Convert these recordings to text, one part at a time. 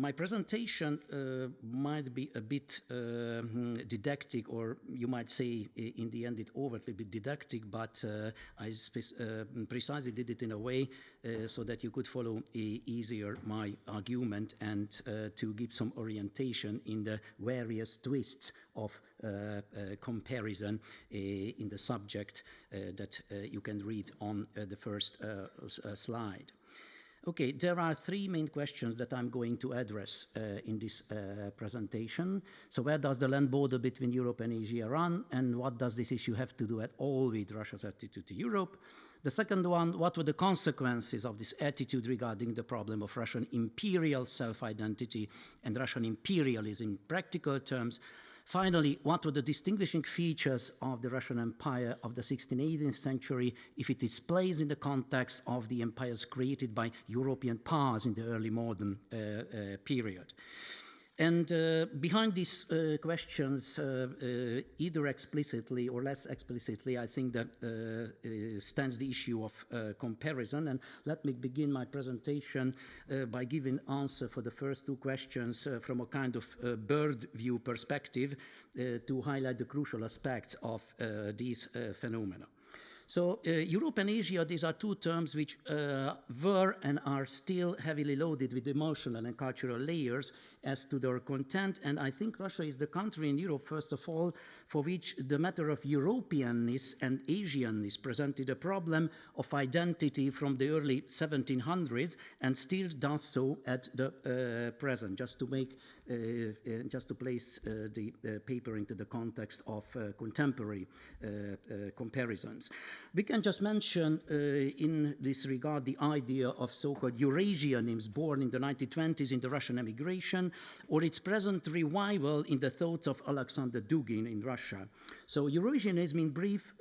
My presentation might be a bit didactic, or you might say in the end it overtly be didactic, but I precisely did it in a way so that you could follow easier my argument and to give some orientation in the various twists of comparison in the subject that you can read on the first slide. Okay, there are three main questions that I'm going to address in this presentation. So where does the land border between Europe and Asia run, and what does this issue have to do at all with Russia's attitude to Europe? The second one, what were the consequences of this attitude regarding the problem of Russian imperial self-identity and Russian imperialism in practical terms? Finally, what were the distinguishing features of the Russian Empire of the 16th and 18th century if it is placed in the context of the empires created by European powers in the early modern period? And behind these questions, either explicitly or less explicitly, I think that stands the issue of comparison. And let me begin my presentation by giving answer for the first two questions from a kind of bird view perspective to highlight the crucial aspects of these phenomena. So Europe and Asia, these are two terms which were and are still heavily loaded with emotional and cultural layers as to their content. And I think Russia is the country in Europe, first of all, for which the matter of Europeanness and Asianness presented a problem of identity from the early 1700s and still does so at the present, just to make, just to place the paper into the context of contemporary comparisons. We can just mention in this regard the idea of so-called Eurasianisms born in the 1920s in the Russian emigration, or its present revival in the thoughts of Alexander Dugin in Russia. So Eurasianism in brief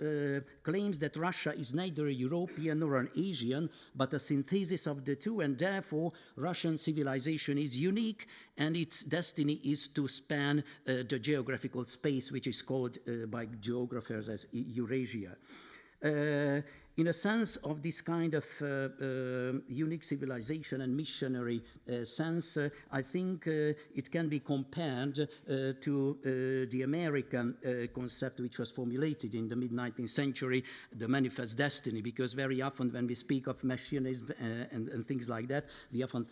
claims that Russia is neither a European nor an Asian, but a synthesis of the two, and therefore Russian civilization is unique and its destiny is to span the geographical space which is called by geographers as Eurasia. In a sense of this kind of unique civilization and missionary sense, I think it can be compared to the American concept which was formulated in the mid-19th century, the manifest destiny, because very often when we speak of messianism and things like that, we often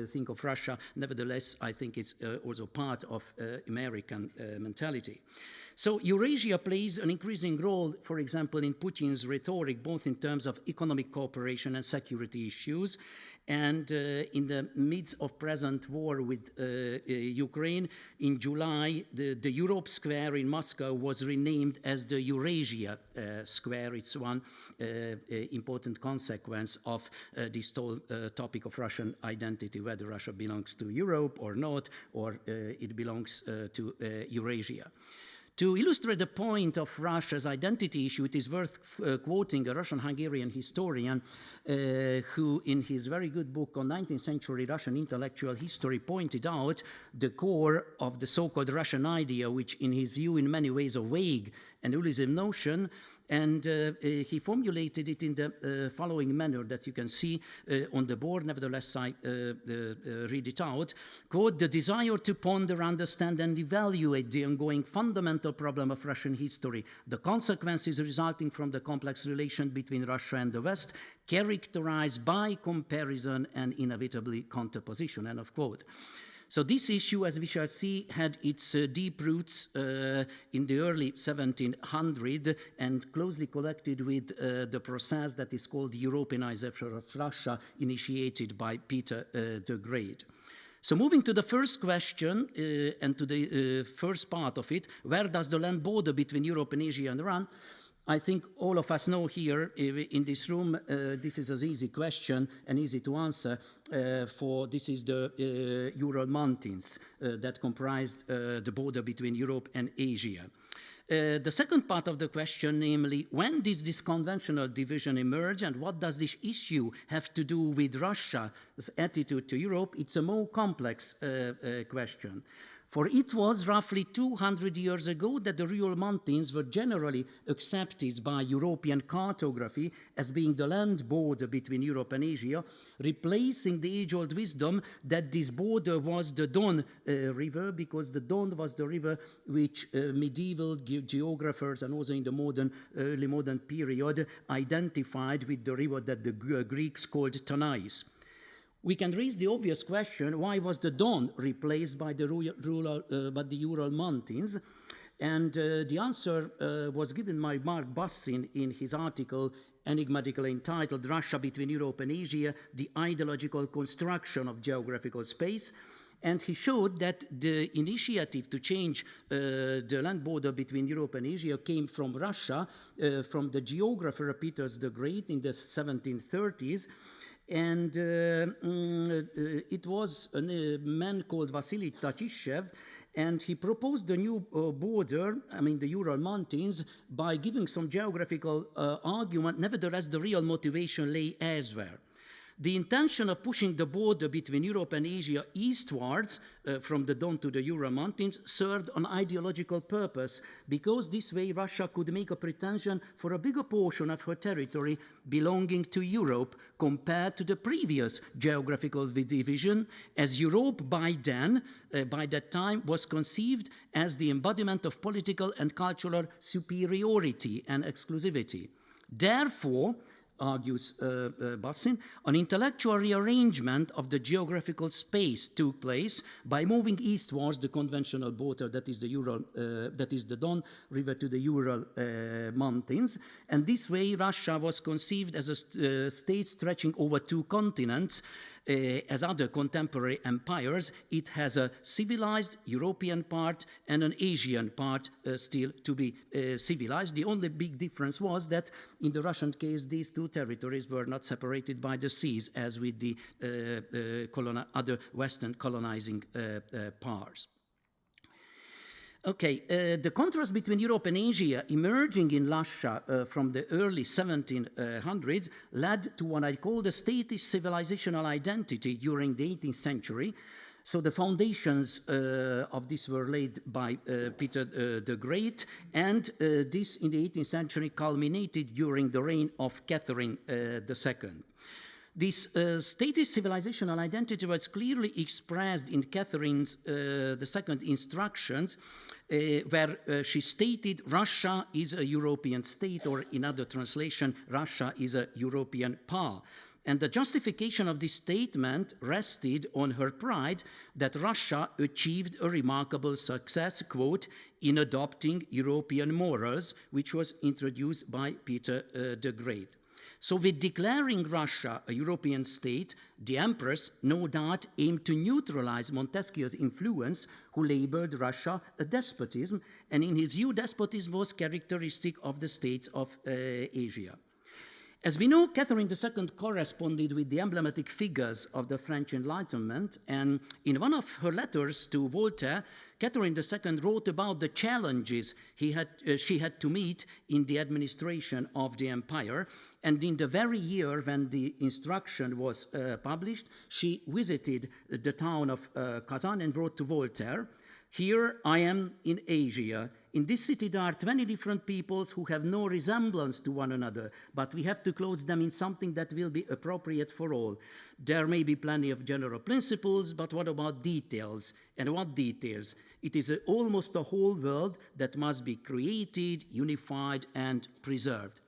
think of Russia. Nevertheless, I think it's also part of American mentality. So Eurasia plays an increasing role, for example, in Putin's rhetoric, both in terms of economic cooperation and security issues. And in the midst of present war with Ukraine, in July, the Europe Square in Moscow was renamed as the Eurasia Square. It's one important consequence of this whole topic of Russian identity, whether Russia belongs to Europe or not, or it belongs to Eurasia. To illustrate the point of Russia's identity issue, it is worth quoting a Russian-Hungarian historian who, in his very good book on 19th century Russian intellectual history, pointed out the core of the so-called Russian idea, which in his view in many ways a vague and elusive notion, and he formulated it in the following manner that you can see on the board. Nevertheless, I read it out. Quote, "The desire to ponder, understand, and evaluate the ongoing fundamental problem of Russian history, the consequences resulting from the complex relation between Russia and the West, characterized by comparison and inevitably contraposition," end of quote. So this issue, as we shall see, had its deep roots in the early 1700s and closely connected with the process that is called the Europeanization of Russia, initiated by Peter the Great. So moving to the first question and to the first part of it, where does the land border between Europe and Asia run? I think all of us know here in this room, this is an easy question and easy to answer, for this is the Ural Mountains that comprise the border between Europe and Asia. The second part of the question, namely, when did this conventional division emerge and what does this issue have to do with Russia's attitude to Europe? It's a more complex question. For it was roughly 200 years ago that the Ural Mountains were generally accepted by European cartography as being the land border between Europe and Asia, replacing the age-old wisdom that this border was the Don River, because the Don was the river which medieval geographers and also in the early modern period identified with the river that the Greeks called Tanais. We can raise the obvious question, why was the Don replaced by the Ural Mountains? And the answer was given by Mark Bussin in his article enigmatically entitled Russia Between Europe and Asia, the Ideological Construction of Geographical Space. And he showed that the initiative to change the land border between Europe and Asia came from Russia, from the geographer Peter the Great in the 1730s. And it was a man called Vasily Tatishev, and he proposed the new border, the Ural Mountains, by giving some geographical argument. Nevertheless, the real motivation lay elsewhere. The intention of pushing the border between Europe and Asia eastwards from the Don to the Ural Mountains served an ideological purpose, because this way Russia could make a pretension for a bigger portion of her territory belonging to Europe compared to the previous geographical division, as Europe by that time was conceived as the embodiment of political and cultural superiority and exclusivity. Therefore, argues Bussin, an intellectual rearrangement of the geographical space took place by moving eastwards the conventional border, that is the Don River to the Ural Mountains, and this way Russia was conceived as a state stretching over two continents. As other contemporary empires, it has a civilized European part and an Asian part still to be civilized. The only big difference was that in the Russian case, these two territories were not separated by the seas, as with the other Western colonizing powers. Okay, the contrast between Europe and Asia emerging in Russia from the early 1700s led to what I call the statist civilizational identity during the 18th century. So the foundations of this were laid by Peter the Great, and this in the 18th century culminated during the reign of Catherine II. This statist civilizational identity was clearly expressed in Catherine's II instructions, where she stated Russia is a European state, or in other translation, Russia is a European power. And the justification of this statement rested on her pride that Russia achieved a remarkable success, quote, in adopting European morals, which was introduced by Peter the Great. So with declaring Russia a European state, the Empress no doubt aimed to neutralize Montesquieu's influence, who labeled Russia a despotism, and in his view, despotism was characteristic of the states of Asia. As we know, Catherine II corresponded with the emblematic figures of the French Enlightenment, and in one of her letters to Voltaire, Catherine II wrote about the challenges she had to meet in the administration of the empire, and in the very year when the instruction was published, she visited the town of Kazan and wrote to Voltaire, "Here I am in Asia. In this city there are 20 different peoples who have no resemblance to one another, but we have to clothe them in something that will be appropriate for all. There may be plenty of general principles, but what about details? And what details? It is almost the whole world that must be created, unified, and preserved."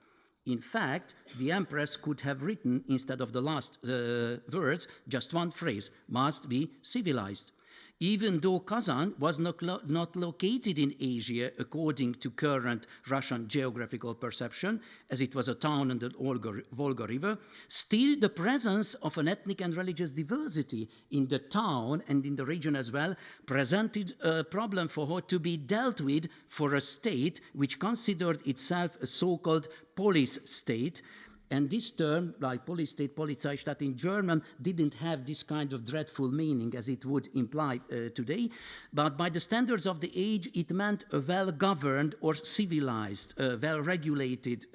In fact, the Empress could have written, instead of the last words, just one phrase, "must be civilized." Even though Kazan was not located in Asia according to current Russian geographical perception, as it was a town on the Volga River, still the presence of an ethnic and religious diversity in the town and in the region as well presented a problem for her to be dealt with for a state which considered itself a so-called polis state, And this term, like Polizstate, Polizeistaat in German, didn't have this kind of dreadful meaning as it would imply today. But by the standards of the age, it meant a well-governed or civilized, well-regulated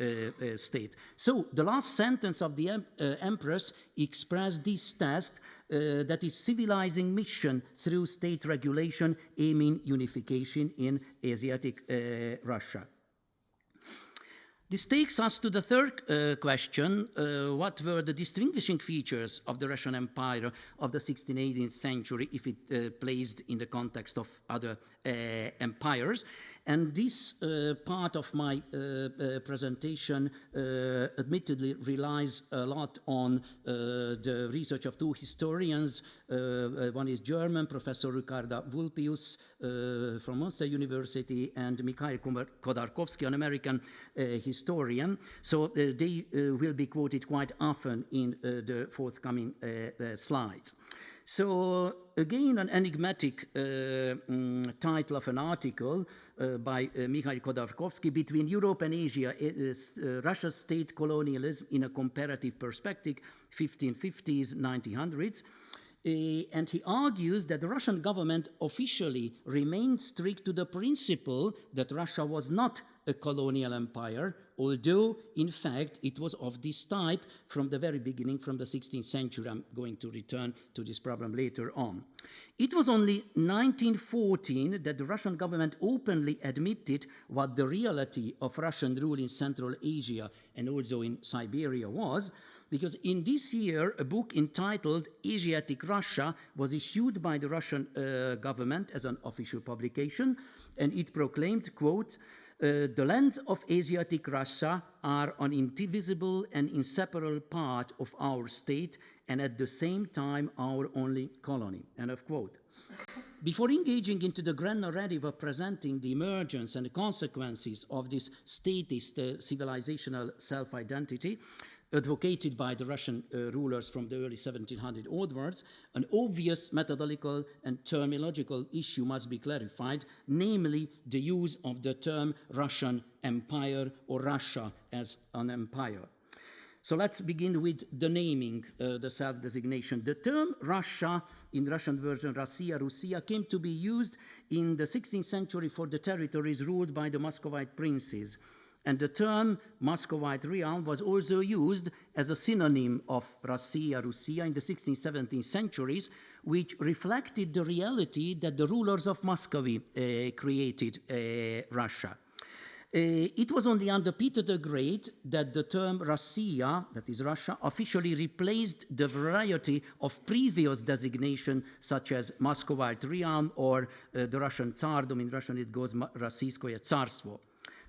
state. So the last sentence of the Empress expressed this task, that is civilizing mission through state regulation aiming unification in Asiatic Russia. This takes us to the third question. What were the distinguishing features of the Russian Empire of the 16th, 18th century if it placed in the context of other empires? And this part of my presentation admittedly relies a lot on the research of two historians. One is German, Professor Ricarda Vulpius from Munster University, and Mikhail Khodorkovsky, an American historian. So they will be quoted quite often in the forthcoming slides. So again, an enigmatic title of an article by Mikhail Khodorkovsky, Between Europe and Asia, Russia's State Colonialism in a Comparative Perspective, 1550s, 1900s. And he argues that the Russian government officially remained strict to the principle that Russia was not a colonial empire, although, in fact, it was of this type from the very beginning, from the 16th century. I'm going to return to this problem later on. It was only 1914 that the Russian government openly admitted what the reality of Russian rule in Central Asia and also in Siberia was, because in this year, a book entitled Asiatic Russia was issued by the Russian government as an official publication, and it proclaimed, quote, the lands of Asiatic Russia are an indivisible and inseparable part of our state and at the same time our only colony, end of quote. Before engaging into the grand narrative of presenting the emergence and the consequences of this statist civilizational self-identity, advocated by the Russian rulers from the early 1700s onwards, an obvious methodological and terminological issue must be clarified, namely the use of the term Russian Empire or Russia as an empire. So let's begin with the naming, the self-designation. The term Russia, in Russian version Rossiya, Russia, came to be used in the 16th century for the territories ruled by the Muscovite princes. And the term Muscovite realm was also used as a synonym of Rossiya, Russia in the 16th, 17th centuries, which reflected the reality that the rulers of Muscovy created Russia. It was only under Peter the Great that the term Rossiya, that is Russia, officially replaced the variety of previous designation such as Muscovite realm or the Russian Tsardom. In Russian it goes Rossiyskoye Tsarstvo.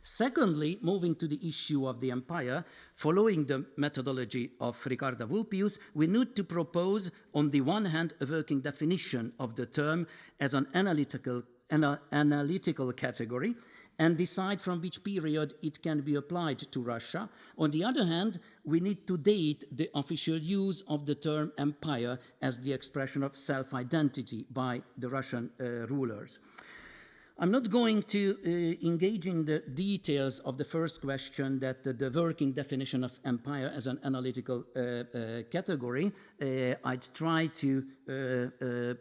Secondly, moving to the issue of the empire, following the methodology of Ricarda Vulpius, we need to propose, on the one hand, a working definition of the term as an analytical category, and decide from which period it can be applied to Russia. On the other hand, we need to date the official use of the term empire as the expression of self-identity by the Russian rulers. I'm not going to engage in the details of the first question, that the working definition of empire as an analytical category. I'd try to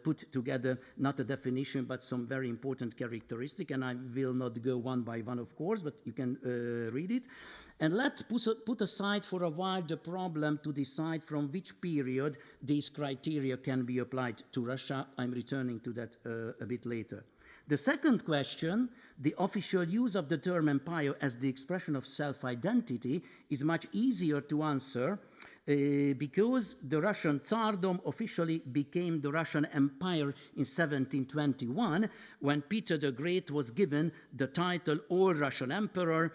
put together not a definition but some very important characteristic, and I will not go one by one, of course, but you can read it. And let's put aside for a while the problem to decide from which period these criteria can be applied to Russia. I'm returning to that a bit later. The second question, the official use of the term empire as the expression of self-identity, is much easier to answer because the Russian Tsardom officially became the Russian Empire in 1721, when Peter the Great was given the title All-Russian Emperor,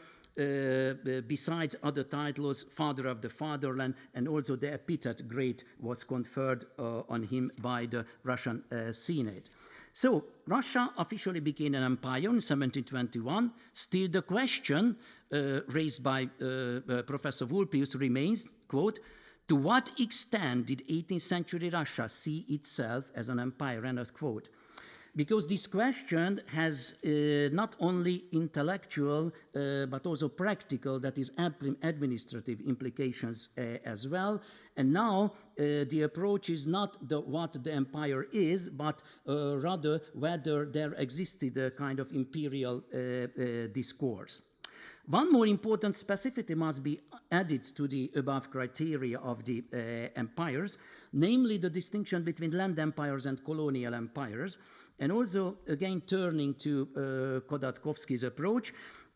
besides other titles, Father of the Fatherland, and also the epithet Great was conferred on him by the Russian Senate. So Russia officially became an empire in 1721. Still the question raised by Professor Vulpius remains, quote, to what extent did 18th century Russia see itself as an empire, end of quote. because this question has not only intellectual but also practical, that is administrative implications as well. And now the approach is not what the empire is, but rather whether there existed a kind of imperial discourse. One more important specificity must be added to the above criteria of the empires, namely the distinction between land empires and colonial empires. And also, again, turning to Khodorkovsky's approach,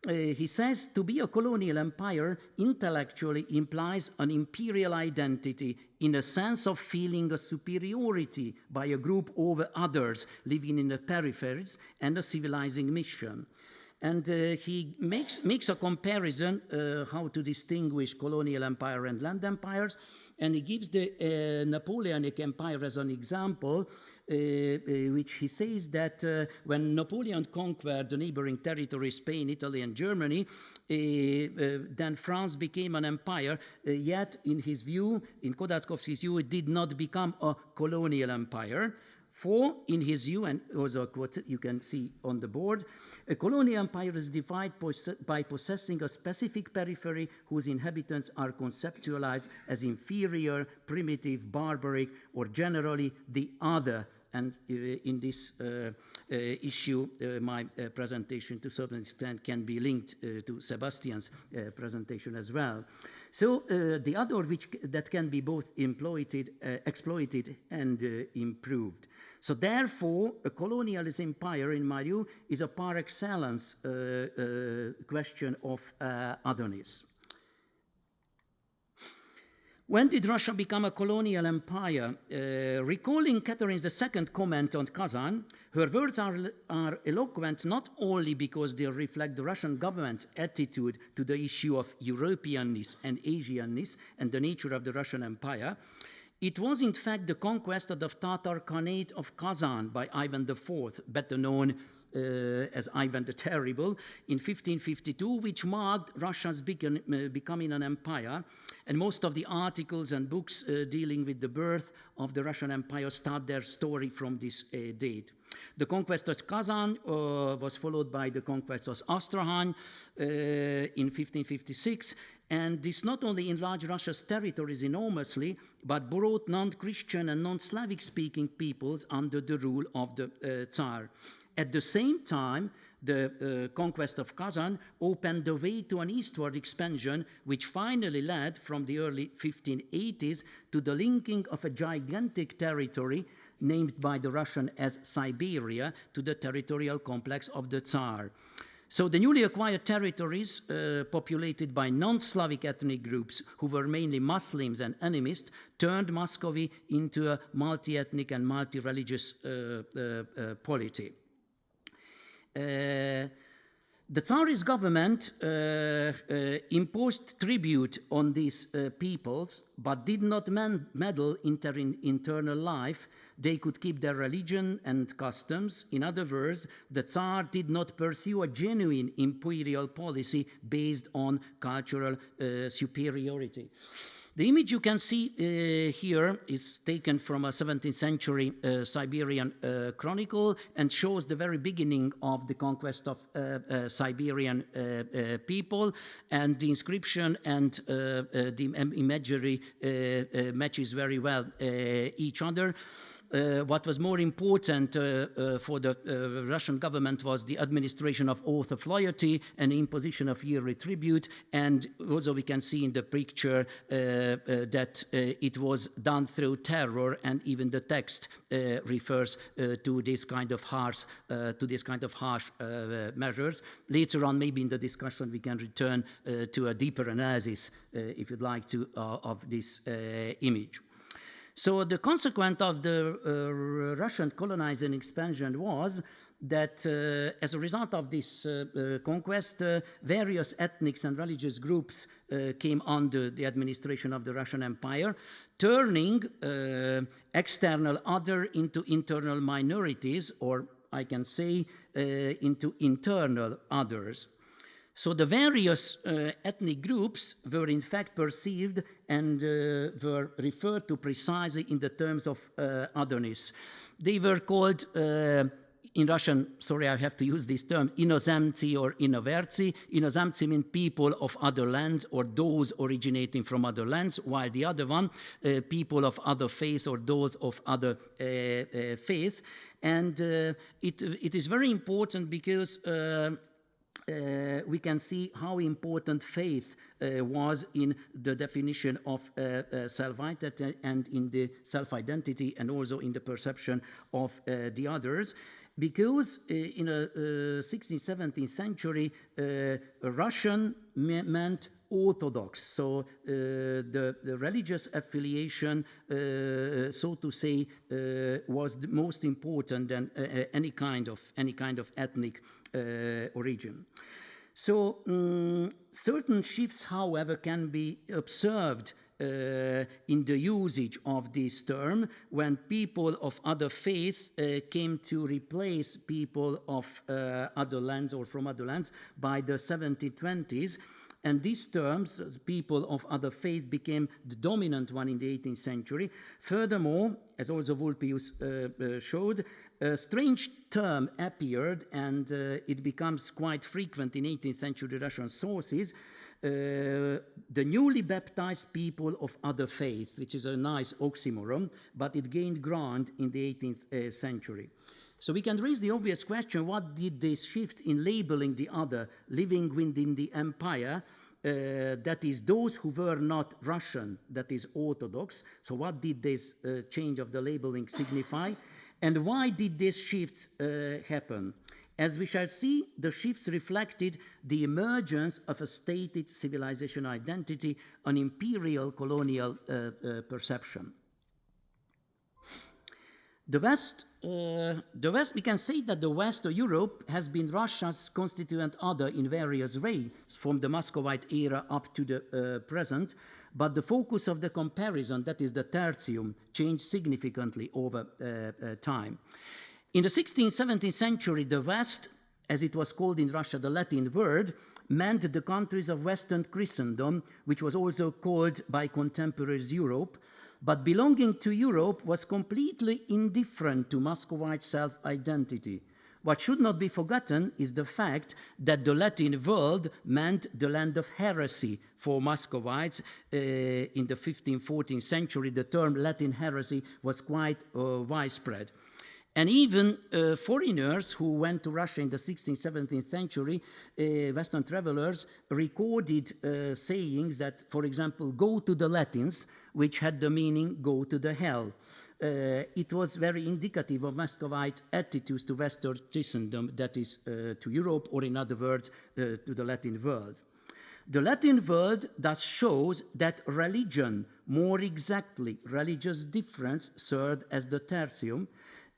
he says to be a colonial empire intellectually implies an imperial identity in a sense of feeling a superiority by a group over others living in the peripheries and a civilizing mission. And he makes a comparison how to distinguish colonial empire and land empires, and he gives the Napoleonic Empire as an example, which he says that when Napoleon conquered the neighboring territories, Spain, Italy, and Germany, then France became an empire, yet in his view, in Khodorkovsky's view, it did not become a colonial empire. For, in his view, and also a quote you can see on the board, a colonial empire is defined by possessing a specific periphery whose inhabitants are conceptualized as inferior, primitive, barbaric, or generally the other. And in this issue, my presentation to a certain extent can be linked to Sebastian's presentation as well. So the other that can be both exploited and improved. So therefore, a colonialist empire, in my view, is a par excellence question of otherness. When did Russia become a colonial empire? Recalling Catherine II's comment on Kazan, her words are eloquent not only because they reflect the Russian government's attitude to the issue of Europeanness and Asianness and the nature of the Russian empire. It was in fact the conquest of the Tatar Khanate of Kazan by Ivan IV, better known as Ivan the Terrible, in 1552, which marked Russia's becoming an empire. And most of the articles and books dealing with the birth of the Russian Empire start their story from this date. The conquest of Kazan was followed by the conquest of Astrakhan in 1556, and this not only enlarged Russia's territories enormously, but brought non-Christian and non-Slavic speaking peoples under the rule of the Tsar. At the same time, the conquest of Kazan opened the way to an eastward expansion, which finally led from the early 1580s to the linking of a gigantic territory named by the Russian as Siberia to the territorial complex of the Tsar. So the newly acquired territories, populated by non-Slavic ethnic groups who were mainly Muslims and animists, turned Muscovy into a multi-ethnic and multi-religious polity. The Tsarist government imposed tribute on these peoples, but did not meddle in their internal life. They could keep their religion and customs. In other words, the Tsar did not pursue a genuine imperial policy based on cultural superiority. The image you can see here is taken from a 17th century Siberian chronicle and shows the very beginning of the conquest of Siberian people, and the inscription and the imagery matches very well each other. What was more important for the Russian government was the administration of oath of loyalty and imposition of yearly tribute, and also we can see in the picture that it was done through terror, and even the text refers to this kind of harsh measures. Later on, maybe in the discussion, we can return to a deeper analysis, if you'd like to, of this image. So the consequence of the Russian colonizing expansion was that as a result of this conquest, various ethnic and religious groups came under the administration of the Russian Empire, turning external other into internal minorities, or I can say into internal others. So the various ethnic groups were in fact perceived and were referred to precisely in the terms of otherness. They were called in Russian, sorry, I have to use this term, inozemci or inoverci. Inozemci mean people of other lands or those originating from other lands, while the other one, people of other faith or those of other faith. And it is very important because we can see how important faith was in the definition of self-identity and in the self-identity and also in the perception of the others. Because in the 16th, 17th century, Russian meant Orthodox, so the religious affiliation, so to say, was the most important than any kind of ethnic origin. So certain shifts, however, can be observed in the usage of this term when people of other faith came to replace people of other lands or from other lands by the 1720s. And these terms, people of other faith, became the dominant one in the 18th century. Furthermore, as also Vulpius showed, a strange term appeared, and it becomes quite frequent in 18th century Russian sources, the newly baptized people of other faith, which is a nice oxymoron, but it gained ground in the 18th century. So we can raise the obvious question, what did this shift in labeling the other living within the empire, that is those who were not Russian, that is Orthodox, so what did this change of the labeling signify? And why did this shift happen? As we shall see, the shifts reflected the emergence of a stated civilization identity, an imperial colonial perception. The West, we can say that the West of Europe has been Russia's constituent other in various ways, from the Muscovite era up to the present, but the focus of the comparison, that is the tertium, changed significantly over time. In the 16th, 17th century, the West, as it was called in Russia, the Latin word, meant the countries of Western Christendom, which was also called by contemporaries Europe, but belonging to Europe was completely indifferent to Muscovite self-identity. What should not be forgotten is the fact that the Latin world meant the land of heresy for Muscovites. In the 15th, 14th century, the term Latin heresy was quite widespread. And even foreigners who went to Russia in the 16th, 17th century, Western travelers, recorded sayings that, for example, go to the Latins, which had the meaning go to the hell. It was very indicative of Muscovite attitudes to Western Christendom, that is, to Europe, or in other words, to the Latin world. The Latin world thus shows that religion, more exactly, religious difference, served as the tertium.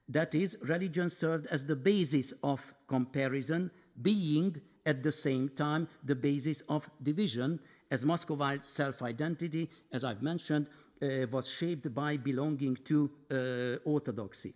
That is, religion served as the basis of comparison, being at the same time the basis of division, as Muscovite self-identity, as I've mentioned, was shaped by belonging to orthodoxy.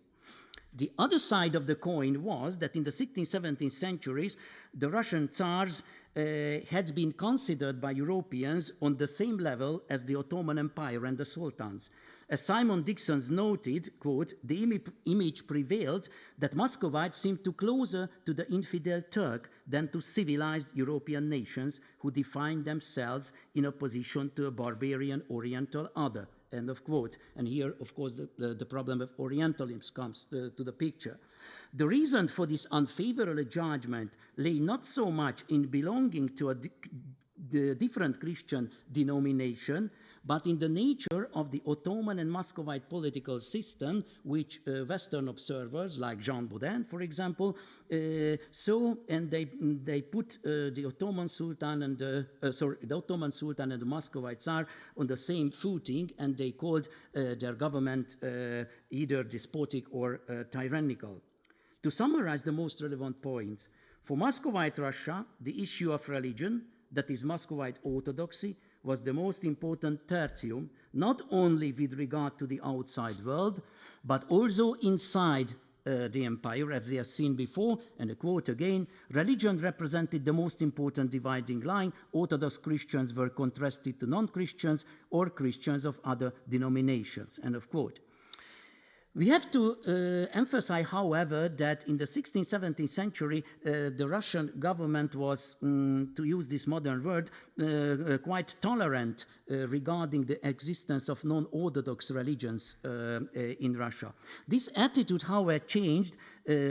The other side of the coin was that in the 16th, 17th centuries, the Russian Tsars had been considered by Europeans on the same level as the Ottoman Empire and the Sultans. As Simon Dixon noted, quote, the image prevailed that Muscovites seemed to closer to the infidel Turk than to civilized European nations who defined themselves in opposition to a barbarian Oriental other, end of quote. And here, of course, the problem of Orientalism comes to the picture. The reason for this unfavorable judgment lay not so much in belonging to the different Christian denomination, but in the nature of the Ottoman and Muscovite political system, which Western observers, like Jean Baudin, for example, saw, and they put the Ottoman Sultan and the Ottoman Sultan and the Muscovite Tsar on the same footing, and they called their government either despotic or tyrannical. To summarize the most relevant points, for Muscovite Russia, the issue of religion, that is Muscovite orthodoxy, was the most important tertium, not only with regard to the outside world, but also inside the empire, as we have seen before, and a quote again, religion represented the most important dividing line. Orthodox Christians were contrasted to non-Christians or Christians of other denominations, end of quote. We have to emphasize, however, that in the 16th, 17th century, the Russian government was, to use this modern word, quite tolerant regarding the existence of non-Orthodox religions in Russia. This attitude, however, changed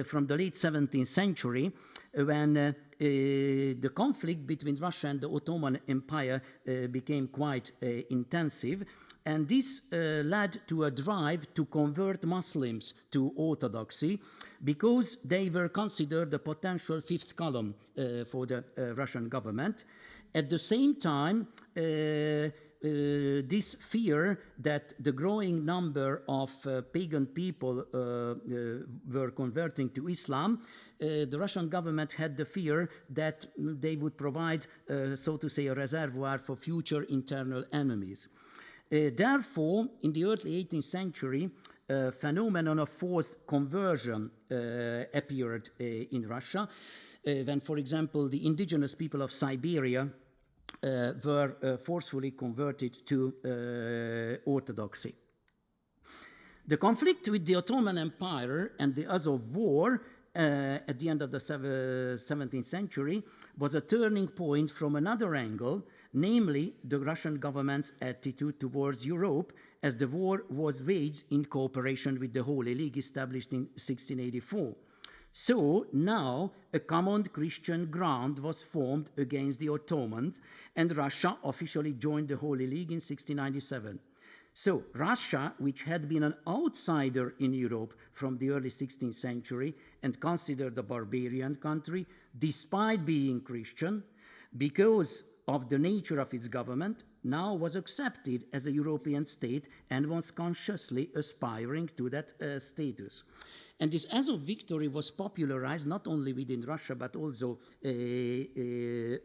from the late 17th century when the conflict between Russia and the Ottoman Empire became quite intensive. And this led to a drive to convert Muslims to Orthodoxy because they were considered the potential fifth column for the Russian government. At the same time, this fear that the growing number of pagan people were converting to Islam, the Russian government had the fear that they would provide, so to say, a reservoir for future internal enemies. Therefore, in the early 18th century, a phenomenon of forced conversion appeared in Russia, when, for example, the indigenous people of Siberia were forcefully converted to Orthodoxy. The conflict with the Ottoman Empire and the Azov War at the end of the 17th century was a turning point from another angle, namely the Russian government's attitude towards Europe, as the war was waged in cooperation with the Holy League established in 1684. So now a common Christian ground was formed against the Ottomans, and Russia officially joined the Holy League in 1697. So Russia, which had been an outsider in Europe from the early 16th century and considered a barbarian country, despite being Christian, because of the nature of its government, now was accepted as a European state and was consciously aspiring to that status. And this Azov victory was popularized not only within Russia but also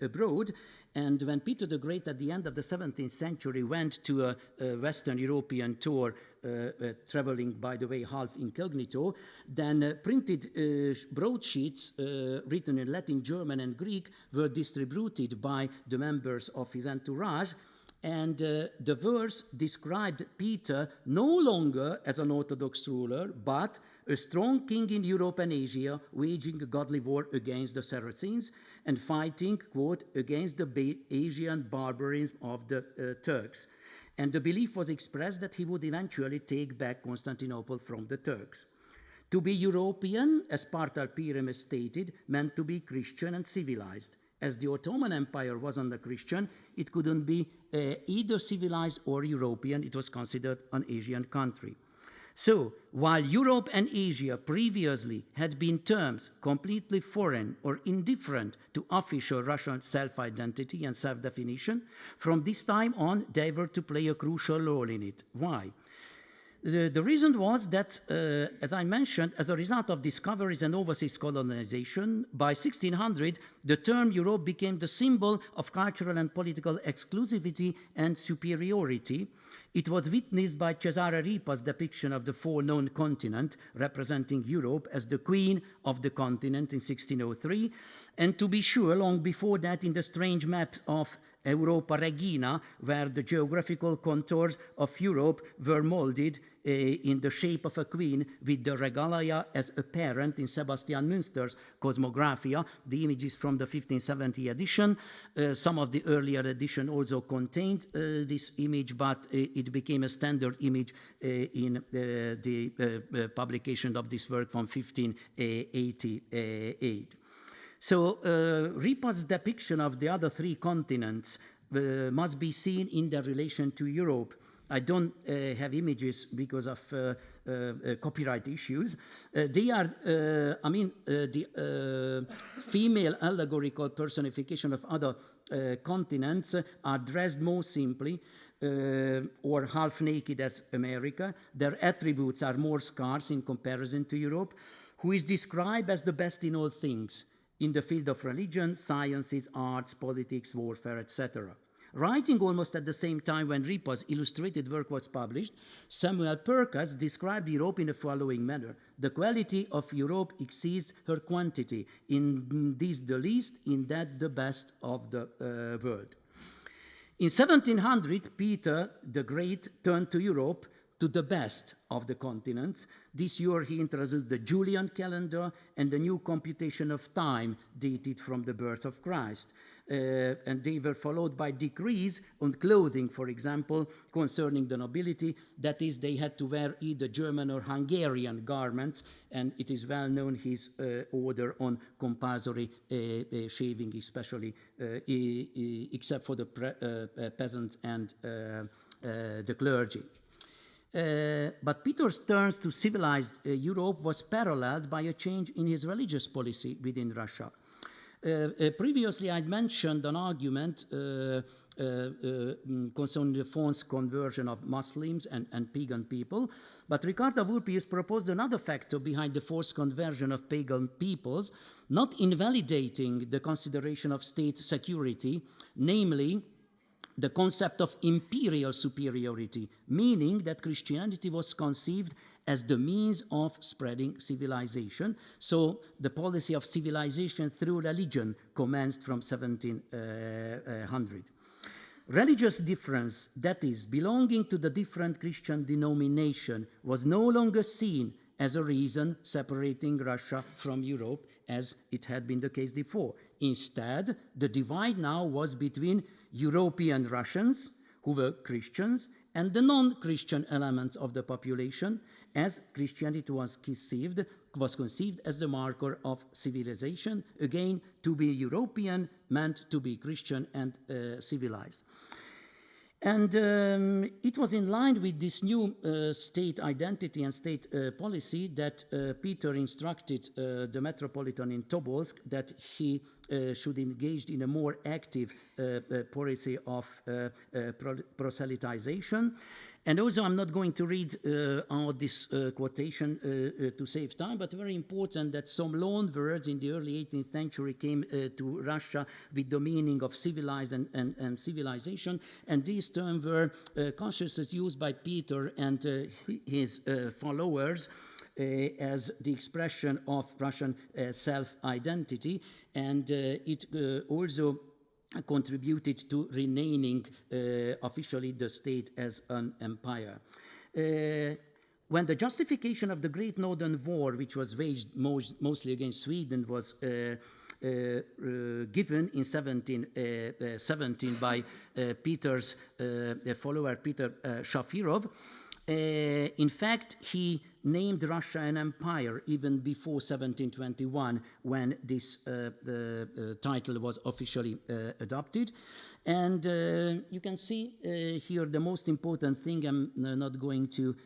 abroad. And when Peter the Great at the end of the 17th century went to a Western European tour, traveling, by the way, half incognito, then printed broadsheets written in Latin, German, and Greek were distributed by the members of his entourage. And the verse described Peter no longer as an Orthodox ruler, but a strong king in Europe and Asia, waging a godly war against the Saracens and fighting, quote, against the Asian barbarism of the Turks. And the belief was expressed that he would eventually take back Constantinople from the Turks. To be European, as Sparta Pyramus stated, meant to be Christian and civilized. As the Ottoman Empire wasn't a Christian, it couldn't be either civilized or European. It was considered an Asian country. So, while Europe and Asia previously had been terms completely foreign or indifferent to official Russian self-identity and self-definition, from this time on, they were to play a crucial role in it. Why? The reason was that, as I mentioned, as a result of discoveries and overseas colonization, by 1600, the term Europe became the symbol of cultural and political exclusivity and superiority. It was witnessed by Cesare Ripa's depiction of the four-known continent, representing Europe as the queen of the continent in 1603, and to be sure, long before that, in the strange maps of Europa Regina, where the geographical contours of Europe were molded in the shape of a queen, with the regalia as apparent in Sebastian Münster's Cosmographia. The images from the 1570 edition. Some of the earlier edition also contained this image, but it became a standard image in the publication of this work from 1588. So Ripa's depiction of the other three continents must be seen in their relation to Europe. I don't have images because of copyright issues. They are, the female allegorical personification of other continents are dressed more simply or half naked as America. Their attributes are more scarce in comparison to Europe, who is described as the best in all things, in the field of religion, sciences, arts, politics, warfare, etc. Writing almost at the same time when Ripa's illustrated work was published, Samuel Purkis described Europe in the following manner. The quality of Europe exceeds her quantity, in this the least, in that the best of the world. In 1700, Peter the Great turned to Europe to the best of the continents. This year he introduced the Julian calendar and the new computation of time dated from the birth of Christ. And they were followed by decrees on clothing, for example, concerning the nobility. That is, they had to wear either German or Hungarian garments, and it is well known his order on compulsory shaving, especially except for the peasants and the clergy. But Peter's turn to civilized Europe was paralleled by a change in his religious policy within Russia. Previously, I'd mentioned an argument concerning the forced conversion of Muslims and pagan people, but Ricardo Vulpius proposed another factor behind the forced conversion of pagan peoples, not invalidating the consideration of state security, namely the concept of imperial superiority, meaning that Christianity was conceived as the means of spreading civilization. So the policy of civilization through religion commenced from 1700. Religious difference, that is, belonging to the different Christian denomination, was no longer seen as a reason separating Russia from Europe, as it had been the case before. Instead, the divide now was between European Russians, who were Christians, and the non-Christian elements of the population, as Christianity was conceived as the marker of civilization. Again, to be European meant to be Christian and civilized. And it was in line with this new state identity and state policy that Peter instructed the Metropolitan in Tobolsk that he should engage in a more active policy of proselytization. And also, I'm not going to read out this quotation to save time, but very important that some loan words in the early 18th century came to Russia with the meaning of civilized and civilization, and these terms were consciously used by Peter and his followers as the expression of Russian self-identity, and it also contributed to renaming officially the state as an empire. When the justification of the Great Northern War, which was waged mostly against Sweden, was given in 1717 by Peter's follower, Peter Shafirov, in fact, he named Russia an empire even before 1721, when this title was officially adopted. And you can see here the most important thing. I'm not going to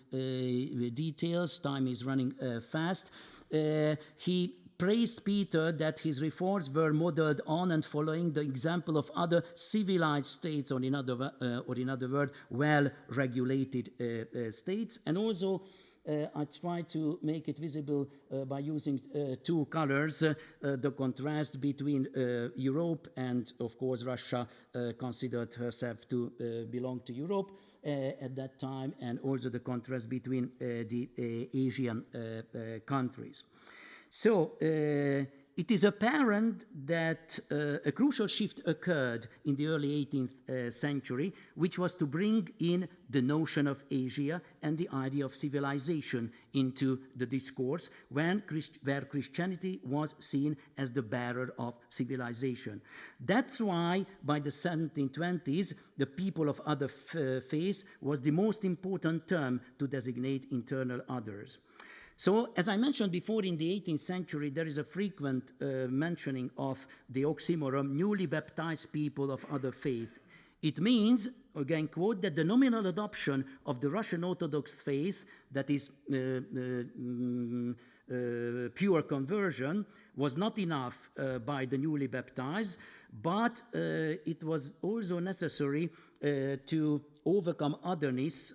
details, time is running fast. He praised Peter that his reforms were modeled on and following the example of other civilized states, or in other words, well-regulated states. And also, I try to make it visible by using two colors, the contrast between Europe and, of course, Russia considered herself to belong to Europe at that time, and also the contrast between the Asian countries. So it is apparent that a crucial shift occurred in the early 18th century, which was to bring in the notion of Asia and the idea of civilization into the discourse, where Christianity was seen as the bearer of civilization. That's why by the 1720s, the people of other faiths was the most important term to designate internal others. So, as I mentioned before, in the 18th century, there is a frequent mentioning of the oxymoron, newly baptized people of other faith. It means, again, quote, that the nominal adoption of the Russian Orthodox faith, that is pure conversion, was not enough by the newly baptized, but it was also necessary to overcome otherness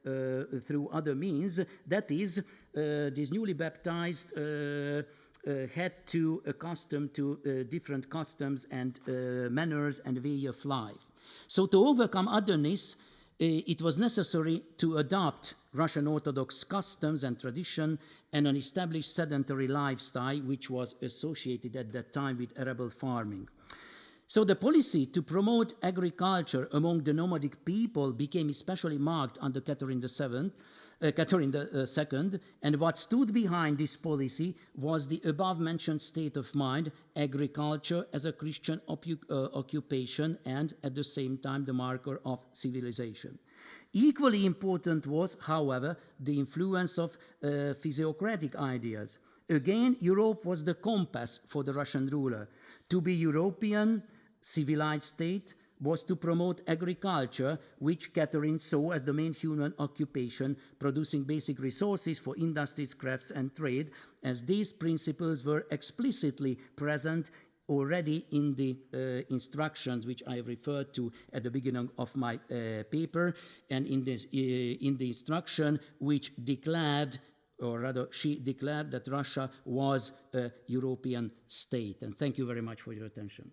through other means. That is, these newly baptized had to accustom to different customs and manners and way of life. So to overcome otherness, it was necessary to adopt Russian Orthodox customs and tradition and an established sedentary lifestyle, which was associated at that time with arable farming. So the policy to promote agriculture among the nomadic people became especially marked under Catherine II, and what stood behind this policy was the above-mentioned state of mind, agriculture as a Christian occupation and at the same time the marker of civilization. Equally important was, however, the influence of physiocratic ideas. Again, Europe was the compass for the Russian ruler. To be European, civilized state was to promote agriculture, which Catherine saw as the main human occupation, producing basic resources for industries, crafts, and trade, as these principles were explicitly present already in the instructions which I referred to at the beginning of my paper, and in the instruction which declared, or rather she declared, that Russia was a European state. And thank you very much for your attention.